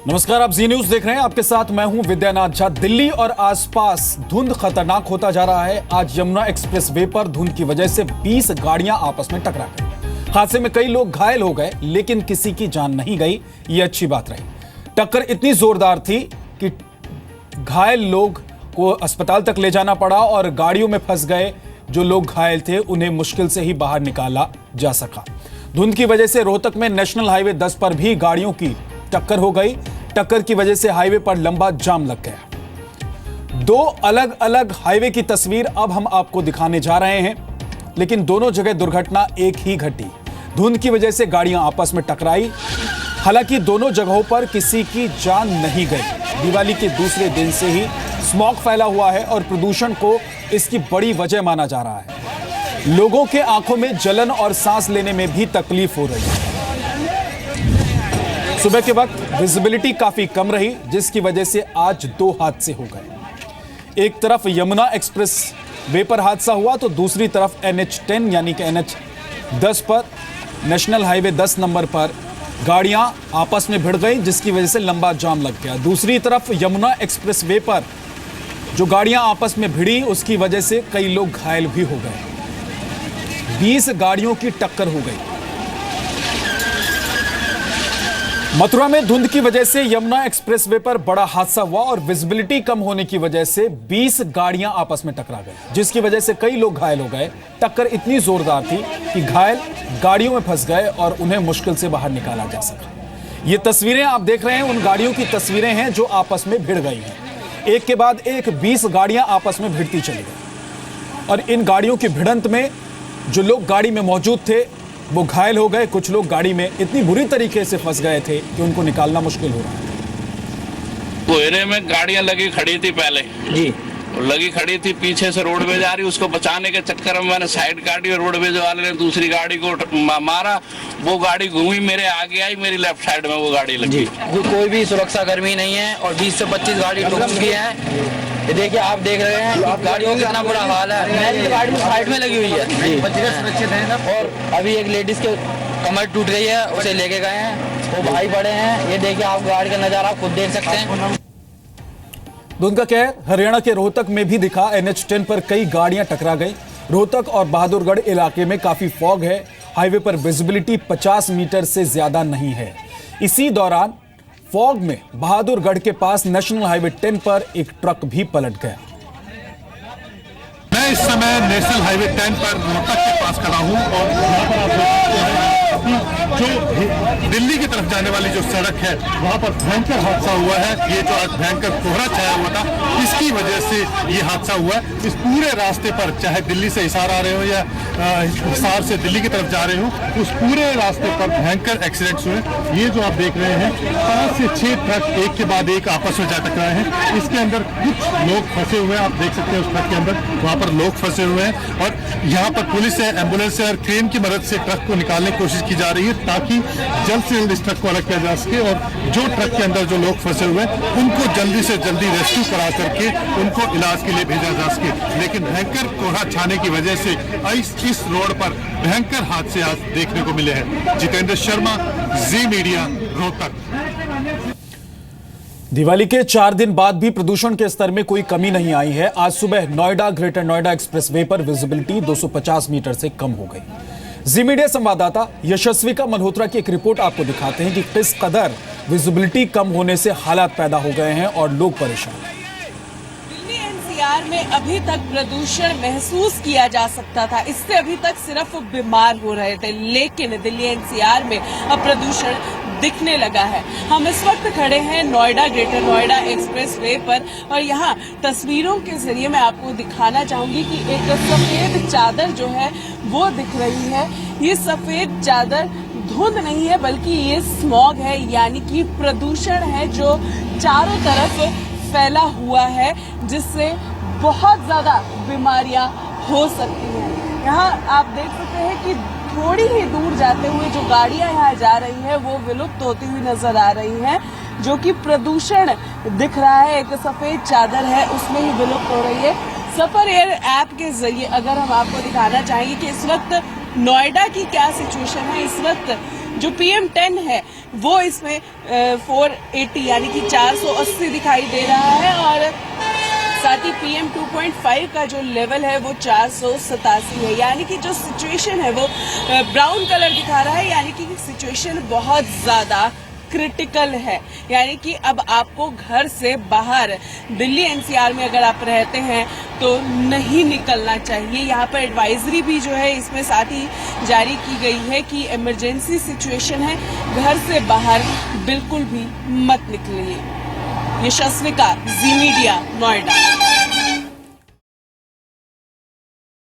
नमस्कार, आप जी न्यूज देख रहे हैं। आपके साथ मैं हूं विद्यानाथ झा। दिल्ली और आसपास धुंध खतरनाक होता जा रहा है। आज यमुना एक्सप्रेस वे पर धुंध की वजह से 20 गाड़ियां आपस में टकरा गई। हादसे में कई लोग घायल हो गए, लेकिन किसी की जान नहीं गई। ये अच्छी बात रही। टक्कर इतनी जोरदार थी कि घायल लोग को अस्पताल तक ले जाना पड़ा और गाड़ियों में फंस गए जो लोग घायल थे उन्हें मुश्किल से ही बाहर निकाला जा सका। धुंध की वजह से रोहतक में नेशनल हाईवे 10 पर भी गाड़ियों की टक्कर हो गई। टक्कर की वजह से हाईवे पर लंबा जाम लग गया। दो अलग अलग हाईवे की तस्वीर अब हम आपको दिखाने जा रहे हैं, लेकिन दोनों जगह दुर्घटना एक ही घटी। धुंध की वजह से गाड़ियां आपस में टकराई। हालांकि दोनों जगहों पर किसी की जान नहीं गई। दिवाली के दूसरे दिन से ही स्मॉग फैला हुआ है और प्रदूषण को इसकी बड़ी वजह माना जा रहा है। लोगों के आंखों में जलन और सांस लेने में भी तकलीफ हो रही है। सुबह के वक्त विजिबिलिटी काफी कम रही, जिसकी वजह से आज दो हादसे हो गए। एक तरफ यमुना एक्सप्रेस वे पर हादसा हुआ तो दूसरी तरफ NH10 यानी कि NH10 पर नेशनल हाईवे 10 नंबर पर गाड़ियां आपस में भिड़ गई, जिसकी वजह से लंबा जाम लग गया। दूसरी तरफ यमुना एक्सप्रेस वे पर जो गाड़ियां आपस में भिड़ी उसकी वजह से कई लोग घायल भी हो गए। 20 गाड़ियों की टक्कर हो गई। मथुरा में धुंध की वजह से यमुना एक्सप्रेस वे पर बड़ा हादसा हुआ और विजिबिलिटी कम होने की वजह से 20 गाड़ियां आपस में टकरा गई, जिसकी वजह से कई लोग घायल हो गए। टक्कर इतनी जोरदार थी कि घायल गाड़ियों में फंस गए और उन्हें मुश्किल से बाहर निकाला जा सका। ये तस्वीरें आप देख रहे हैं उन गाड़ियों की तस्वीरें हैं जो आपस में भिड़ गई हैं। एक के बाद एक 20 गाड़ियां आपस में भिड़ती चली गई और इन गाड़ियों की भिड़ंत में जो लोग गाड़ी में मौजूद थे वो घायल हो गए। कुछ लोग गाड़ी में इतनी बुरी तरीके से फंस गए थे कि उनको निकालना मुश्किल हो रहा है। कोहरे में गाड़ियां लगी खड़ी थी पहले जी, लगी खड़ी थी, पीछे से रोडवेज आ रही, उसको बचाने के चक्कर में मैंने साइड काटी और रोडवेज वाले ने दूसरी गाड़ी को मारा। वो गाड़ी घूमी, मेरे आगे आई, मेरी लेफ्ट साइड में वो गाड़ी लगी। कोई भी सुरक्षा कर्मी नहीं है और 20 से 25 गाड़ी ठुक चुकी है। ये देखिए, आप देख रहे हैं गाड़ियों का कितना बुरा हाल है। मेरी गाड़ी साइड में लगी हुई है और अभी एक लेडीज के कमर टूट गई है, उसे लेके गए हैं, वो भाई बड़े हैं। ये देखिए, आप गाड़ी का नजारा खुद देख सकते हैं। धुंध का कहर हरियाणा के रोहतक में भी दिखा। NH10 पर कई गाड़ियां टकरा गई। रोहतक और बहादुरगढ़ इलाके में काफी फॉग है। हाईवे पर विजिबिलिटी 50 मीटर से ज्यादा नहीं है। इसी दौरान फॉग में बहादुरगढ़ के पास नेशनल हाईवे 10 पर एक ट्रक भी पलट गया। मैं इस समय नेशनल हाईवे 10 पर रोहतक के पास खड़ा हूं और यहाँ पर आप देख सकते हैं जो दिल्ली की तरफ जाने वाली जो सड़क है वहां पर भयंकर हादसा हुआ है। ये जो आज भयंकर कोहरा छाया हुआ था, इसकी वजह से ये हादसा हुआ है। इस पूरे रास्ते पर, चाहे दिल्ली से हिसार आ रहे हो या हिसार से दिल्ली की तरफ जा रहे हो, उस पूरे रास्ते पर भयंकर एक्सीडेंट्स हुए। ये जो आप देख रहे हैं 5 से 6 ट्रक एक के बाद एक आपस में जा टकराए हैं। इसके अंदर कुछ लोग फंसे हुए हैं, आप देख सकते हैं उस ट्रक के अंदर वहां पर लोग फंसे हुए हैं और यहाँ पर पुलिस है, एम्बुलेंस है और क्रेन की मदद से ट्रक को निकालने की कोशिश की जा रही है ताकि जल्द से जल्द इस ट्रक को अलग किया जा सके और जो ट्रक के अंदर जो लोग फंसे हुए हैं उनको जल्दी से जल्दी रेस्क्यू करा करके उनको इलाज के लिए भेजा जा सके। लेकिन भयंकर कोहरा छाने की वजह से इस रोड पर भयंकर हादसे आज देखने को मिले हैं। जितेंद्र शर्मा, जी मीडिया, रोहतक। दिवाली के 4 दिन बाद भी प्रदूषण के स्तर में कोई कमी नहीं आई है। आज सुबह नोएडा ग्रेटर नोएडा एक्सप्रेसवे पर विजिबिलिटी 250 मीटर से कम हो गई। जी मीडिया संवाददाता यशस्विका मल्होत्रा की एक रिपोर्ट आपको दिखाते हैं कि किस कदर विजिबिलिटी कम होने से हालात पैदा हो गए हैं और लोग परेशान हैं। दिल्ली NCR में अभी तक प्रदूषण महसूस किया जा सकता था, इससे अभी तक सिर्फ बीमार हो रहे थे, लेकिन दिल्ली NCR में अब प्रदूषण दिखने लगा है। हम इस वक्त खड़े हैं Noida greater Noida express way पर और यहाँ तस्वीरों के जरिए मैं आपको दिखाना चाहूंगी कि एक सफेद चादर जो है वो दिख रही है। ये सफेद चादर धुंध नहीं है बल्कि ये स्मॉग है, यानी कि प्रदूषण है जो चारों तरफ फैला हुआ है, जिससे बहुत ज्यादा बीमारियां हो सकती हैं। यहाँ आप देख सकते हैं कि थोड़ी ही दूर जाते हुए जो गाड़ियां यहाँ जा रही हैं वो विलुप्त होती हुई नजर आ रही हैं, जो कि प्रदूषण दिख रहा है। एक सफेद चादर है उसमें ही विलुप्त हो रही है। सफर एयर ऐप के जरिए अगर हम आपको दिखाना चाहेंगे कि इस वक्त नोएडा की क्या सिचुएशन है। इस वक्त जो PM10 है वो इसमें 480 यानी कि 480 दिखाई दे रहा है और साथ ही PM 2.5 का जो लेवल है वो 487 है, यानी कि जो सिचुएशन है वो ब्राउन कलर दिखा रहा है, यानी कि सिचुएशन बहुत ज़्यादा क्रिटिकल है। यानी कि अब आपको घर से बाहर दिल्ली NCR में अगर आप रहते हैं तो नहीं निकलना चाहिए। यहाँ पर एडवाइजरी भी जो है इसमें साथ ही जारी की गई है कि इमरजेंसी सिचुएशन है, घर से बाहर बिल्कुल भी मत निकलिए। यशस्विका, जी मीडिया, नोएडा।